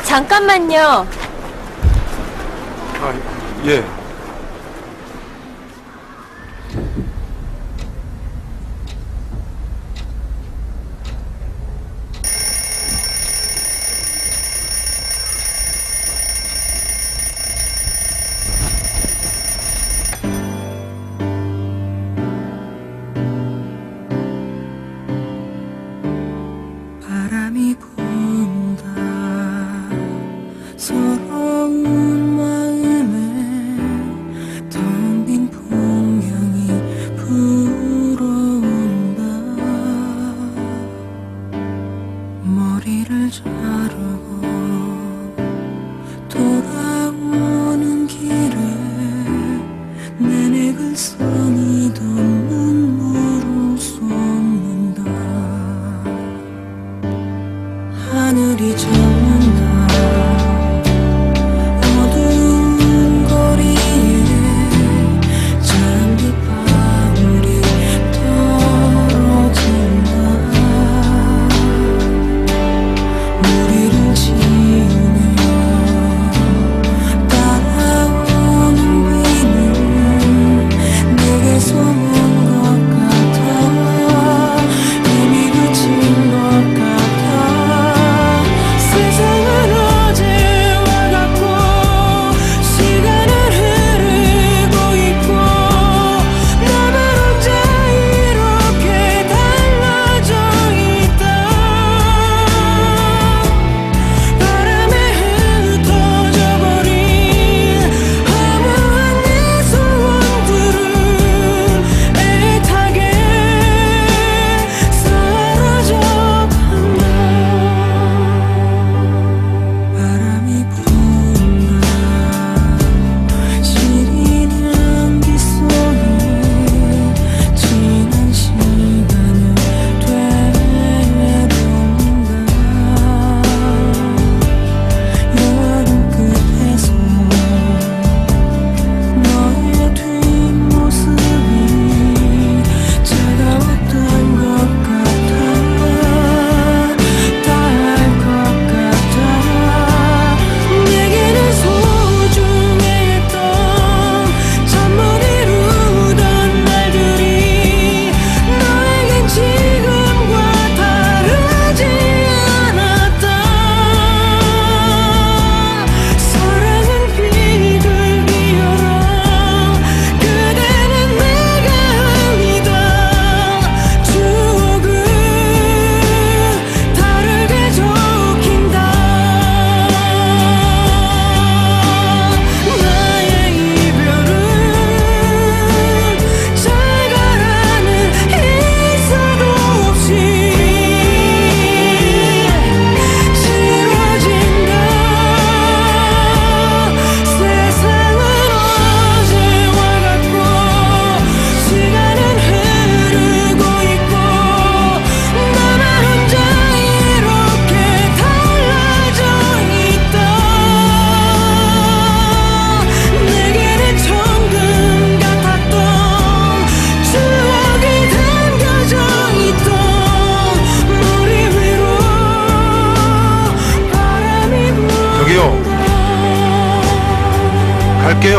잠깐만요. 아, 예. 바람이 분다 서러운 마음에 텅 빈 풍경이 불어온다. 머리를 자르고 돌아오는 길에 내내 글썽이던 눈물을 쏟는다. 하늘이 젖는다. 어두운 거리에 잔디방울이 떨어진다. 무리를 지으며 따라오는 비는 내게서 온 것 같아. 이미 그친 것 같아. 세상은 어제와 같고 시간은 흐르고 있고 나만 혼자 이렇게 달라져 있다. 바람에 흩어져 버린 허무한 내 소원들은 애타게 사라져 간다. 바람이 분다. 시리는 빗소리 지난 시간을 되돌린다. 여름 끝에서 너의 뒷모습이 차가웠던 것 같아. 닿을 것 같아. 내게는 소중했던 잠 못 이루던 날들이 너에겐 지금과 다르지 않았다. 사랑은 비둘기여라. 그대는 내가 아니다. 추억은 다르게 적힌다. 나의 이별은 잘 가라는 인사도 없이 싫어진다. 세상은 어제와 같고 시간은 흐르고 있고 나만 혼자 이렇게 달라져 있다. 내게는 천금 같았던 추억이 담겨져 있던 머리 위로 바람이 저기요. 분다. 갈게요.